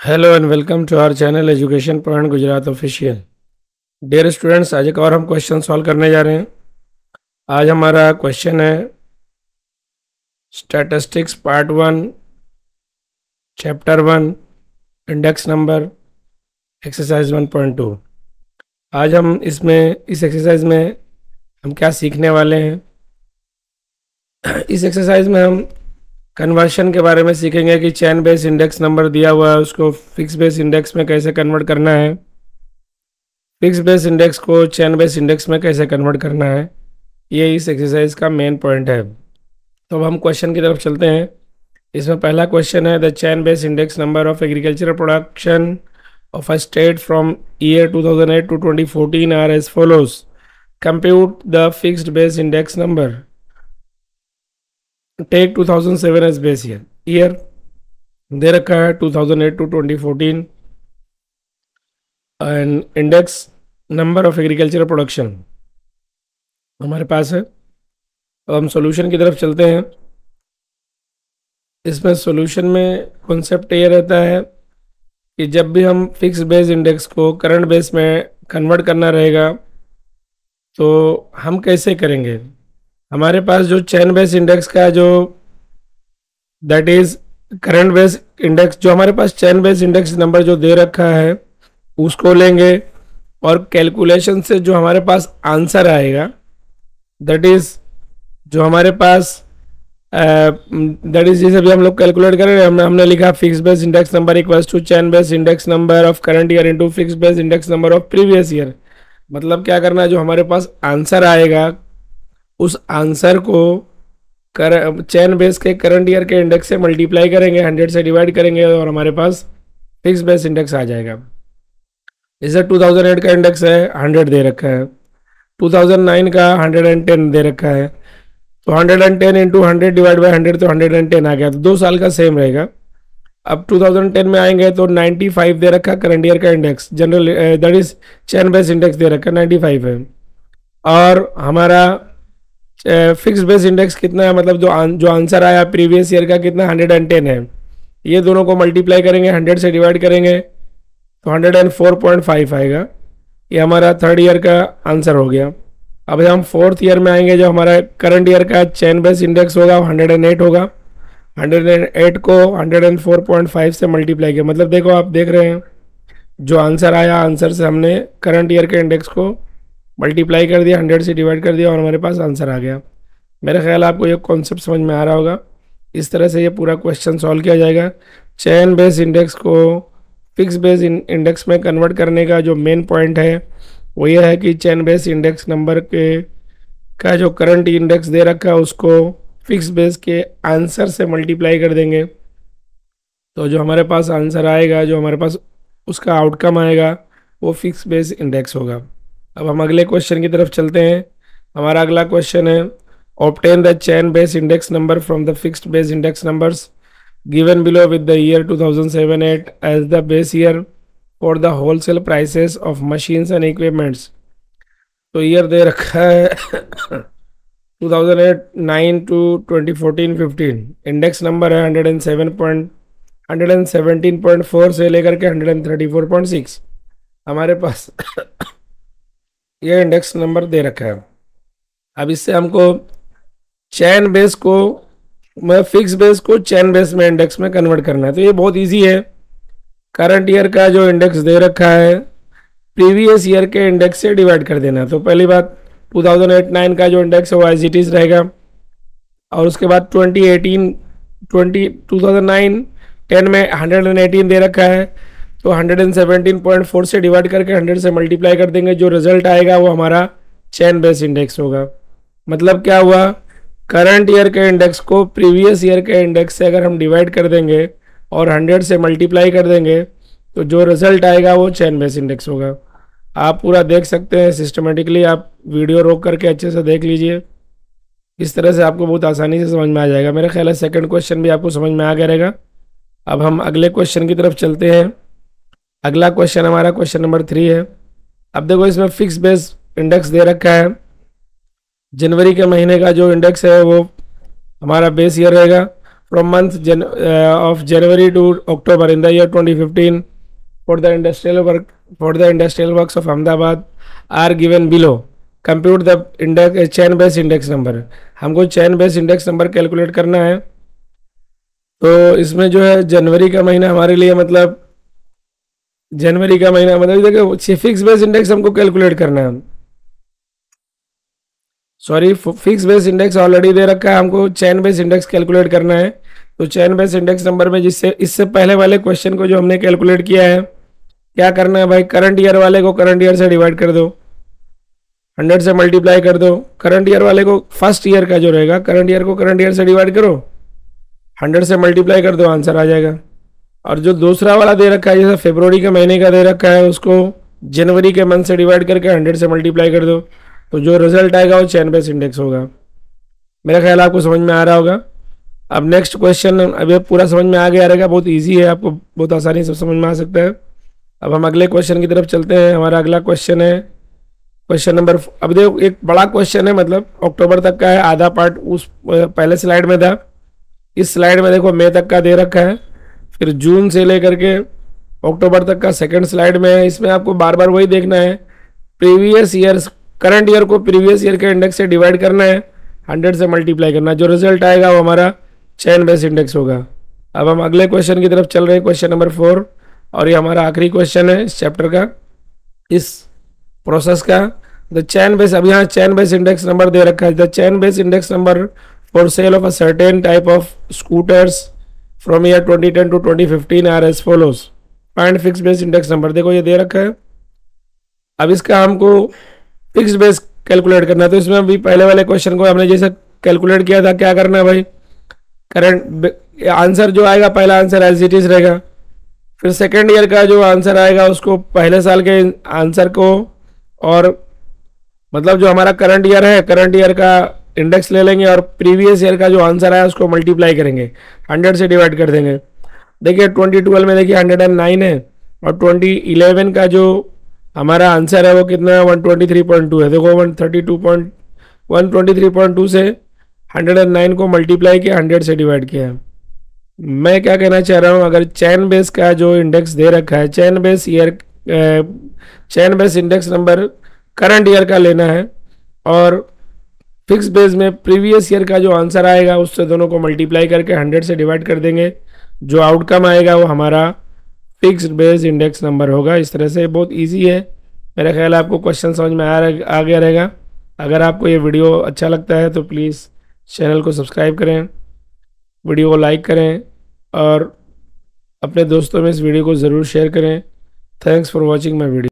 Hello and welcome to our channel education point Gujarat official. Dear students, आज एक और हम क्वेश्चन सॉल्व करने जा रहे हैं। आज हमारा क्वेश्चन है statistics part 1 chapter 1 index number exercise 1.2। आज हम इस एक्सरसाइज में हम क्या सीखने वाले हैं। इस एक्सरसाइज में हम कन्वर्शन के बारे में सीखेंगे कि चेन बेस इंडेक्स नंबर दिया हुआ है उसको फिक्स बेस इंडेक्स में कैसे कन्वर्ट करना है, फिक्स बेस इंडेक्स को चेन बेस इंडेक्स में कैसे कन्वर्ट करना है। ये इस एक्सरसाइज का मेन पॉइंट है। तो अब हम क्वेश्चन की तरफ चलते हैं। इसमें पहला क्वेश्चन है the chain base index number of agricultural production of a state from year 2008 to 2014 are as follows. Compute the fixed base index number. Take 2007 as base year दे रखा है 2008 to 2014 and index number of agricultural production हमारे पास है। अब हम solution की तरफ चलते हैं। इसमें सॉल्यूशन में कॉन्सेप्ट ये रहता है कि जब भी हम फिक्स बेस इंडेक्स को करंट बेस में कन्वर्ट करना रहेगा तो हम कैसे करेंगे। हमारे पास जो चेन बेस इंडेक्स का जो that is current base index, जो हमारे पास चेन बेस इंडेक्स नंबर जो दे रखा है उसको लेंगे और कैलकुलेशन से जो हमारे पास आंसर आएगा दैट इज जो हमारे पास दैट इज जैसे भी हम लोग कैलकुलेट करें, हमने लिखा fix base index number equals to chain base index number of current year into fix base index number of previous year. मतलब क्या करना है, जो हमारे पास आंसर आएगा उस आंसर को चेन बेस के करंट ईयर के इंडेक्स से मल्टीप्लाई करेंगे, 100 से डिवाइड करेंगे और हमारे पास फिक्स बेस इंडेक्स आ जाएगा। इसे 2008 का इंडेक्स है 100 दे रखा है, 2009 का 110 दे रखा है, तो 110 इंटू 100 डिवाइड बाई 100 तो 110 आ गया। तो 2 साल का सेम रहेगा। अब 2010 में आएंगे तो 95 दे रखा करंट ईयर का index, general that is chain base index दे रखा 95 है। और हमारा फिक्स बेस इंडेक्स कितना है, मतलब जो आंसर आया प्रीवियस ईयर का कितना 110 है। ये दोनों को मल्टीप्लाई करेंगे, 100 से डिवाइड करेंगे तो 104.5 आएगा। ये हमारा थर्ड ईयर का आंसर हो गया। अब हम फोर्थ ईयर में आएंगे, जो हमारा करंट ईयर का चेन बेस इंडेक्स होगा 108 होगा। 108 को 104.5 से मल्टीप्लाई किया, मतलब देखो आप देख रहे हैं जो आंसर आया, आंसर से हमने करंट ईयर के इंडेक्स को मल्टीप्लाई कर दिया, 100 से डिवाइड कर दिया और हमारे पास आंसर आ गया। मेरा ख्याल आपको ये कॉन्सेप्ट समझ में आ रहा होगा। इस तरह से ये पूरा क्वेश्चन सॉल्व किया जाएगा। चेन बेस इंडेक्स को फिक्स बेस इंडेक्स में कन्वर्ट करने का जो मेन पॉइंट है वो ये है कि चेन बेस इंडेक्स नंबर के का जो करंट इंडेक्स दे रखा है उसको फिक्स बेस के आंसर से मल्टीप्लाई कर देंगे, तो जो हमारे पास आंसर आएगा, जो हमारे पास उसका आउटकम आएगा वो फिक्स बेस इंडेक्स होगा। अब हम अगले क्वेश्चन की तरफ चलते हैं। हमारा अगला क्वेश्चन है obtain the chain base index number from the fixed base index numbers given below with the year 2007-8 as the base year for the wholesale prices of machines and equipments। तो year दे रखा है 2008-9 to 2014-15। Index number है 117.4 से लेकर के 134.6 हमारे पास ये इंडेक्स नंबर दे रखा है। अब इससे हमको चेन बेस को फिक्स बेस को चेन बेस में इंडेक्स में कन्वर्ट करना है। तो ये बहुत इजी है। करंट ईयर का जो इंडेक्स दे रखा है प्रीवियस ईयर के इंडेक्स से डिवाइड कर देना। तो पहली बात 2008-9 का जो इंडेक्स है वो एज इट इज रहेगा, और उसके बाद 2009-10 में 118 दे रखा है, तो 117.4 से डिवाइड करके 100 से मल्टीप्लाई कर देंगे। जो रिजल्ट आएगा वो हमारा चेन बेस इंडेक्स होगा। मतलब क्या हुआ, करंट ईयर के इंडेक्स को प्रीवियस ईयर के इंडेक्स से अगर हम डिवाइड कर देंगे और 100 से मल्टीप्लाई कर देंगे तो जो रिजल्ट आएगा वो चेन बेस इंडेक्स होगा। आप पूरा देख सकते हैं सिस्टमेटिकली, आप वीडियो रोक करके अच्छे से देख लीजिए। इस तरह से आपको बहुत आसानी से समझ में आ जाएगा। मेरा ख्याल है सेकंड क्वेश्चन भी आपको समझ में आ गया रहेगा। अब हम अगले क्वेश्चन की तरफ चलते हैं। अगला क्वेश्चन हमारा क्वेश्चन नंबर 3 है। अब देखो इसमें फिक्स बेस इंडेक्स दे रखा है। जनवरी के महीने का जो इंडेक्स है वो हमारा बेस ईयर रहेगा। from month of January to October in the year 2015 for the industrial works of Ahmedabad are given below. Compute the index chain base index number. हमको चैन बेस इंडेक्स नंबर कैलकुलेट करना है। तो इसमें जो है जनवरी का महीना हमारे लिए मतलब देखिए फिक्स बेस इंडेक्स हमको कैलकुलेट करना है। Sorry, fix base index already दे रखा है, हमको चैन बेस इंडेक्स कैलकुलेट करना है। तो चैन बेस इंडेक्स नंबर में जिससे इससे पहले वाले क्वेश्चन को जो हमने कैलकुलेट किया है, क्या करना है भाई, करंट ईयर वाले को करंट ईयर से डिवाइड कर दो, 100 से मल्टीप्लाई कर दो। करंट ईयर वाले को फर्स्ट ईयर का जो रहेगा करंट ईयर को करंट ईयर से डिवाइड करो, 100 से मल्टीप्लाई कर दो, आंसर आ जाएगा। और जो दूसरा वाला दे रखा है जैसे फरवरी के महीने का दे रखा है उसको जनवरी के मंथ से डिवाइड करके 100 से मल्टीप्लाई कर दो, तो जो रिजल्ट आएगा वो चैन बेस इंडेक्स होगा। मेरा ख्याल आपको समझ में आ रहा होगा। अब नेक्स्ट क्वेश्चन, अभी पूरा समझ में आ गया रहेगा, बहुत इजी है, आपको बहुत आसानी से समझ में आ सकता है। अब हम अगले क्वेश्चन की तरफ चलते हैं। हमारा अगला क्वेश्चन है क्वेश्चन नंबर, अब देखो एक बड़ा क्वेश्चन है, मतलब अक्टूबर तक का है, आधा पार्ट उस पहले स्लाइड में था, इस स्लाइड में देखो मई तक का दे रखा है, फिर जून से लेकर के अक्टूबर तक का सेकंड स्लाइड में है। इसमें आपको बार बार वही देखना है, प्रीवियस ईयर करंट ईयर को प्रीवियस ईयर के इंडेक्स से डिवाइड करना है, 100 से मल्टीप्लाई करना, जो रिजल्ट आएगा वो हमारा चैन बेस इंडेक्स होगा। अब हम अगले क्वेश्चन की तरफ चल रहे हैं, क्वेश्चन नंबर 4, और ये हमारा आखिरी क्वेश्चन है इस चैप्टर का, इस प्रोसेस का। द चैन बेस, अब यहाँ चैन बेस इंडेक्स नंबर दे रखा है, the chain base index number for sale of a certain type of scooters from year 2010 to 2015 are as follows. Find fix base index number, देखो ये दे रखा है। अब इसका हमको फिक्स बेस कैलकुलेट करना है, तो इसमें अभी पहले वाले क्वेश्चन को हमने जैसे कैलकुलेट किया था, क्या करना है भाई, करंट आंसर जो आएगा पहला आंसर एज इट इज रहेगा, फिर सेकेंड ईयर का जो आंसर आएगा उसको पहले साल के आंसर को, और मतलब जो हमारा करंट ईयर है करंट ईयर का इंडेक्स ले लेंगे, और प्रीवियस ईयर का जो आंसर आया उसको मल्टीप्लाई करेंगे, 100 से डिवाइड कर देंगे। देखिए 2012 में देखिए 109 है, और 2011 का जो हमारा आंसर है वो कितना है, 123.2 है। देखो 123.2 से 109 को मल्टीप्लाई किया, 100 से डिवाइड किया। मैं क्या कहना चाह रहा हूँ, अगर चैन बेस का जो इंडेक्स दे रखा है, chain base index number current year का लेना है, और फिक्स बेस में प्रीवियस ईयर का जो आंसर आएगा उससे दोनों को मल्टीप्लाई करके 100 से डिवाइड कर देंगे, जो आउटकम आएगा वो हमारा फिक्स बेस इंडेक्स नंबर होगा। इस तरह से बहुत इजी है, मेरा ख्याल आपको क्वेश्चन समझ में आ गया रहेगा। अगर आपको ये वीडियो अच्छा लगता है तो प्लीज़ चैनल को सब्सक्राइब करें, वीडियो को लाइक करें, और अपने दोस्तों में इस वीडियो को ज़रूर शेयर करें। Thanks for watching my video.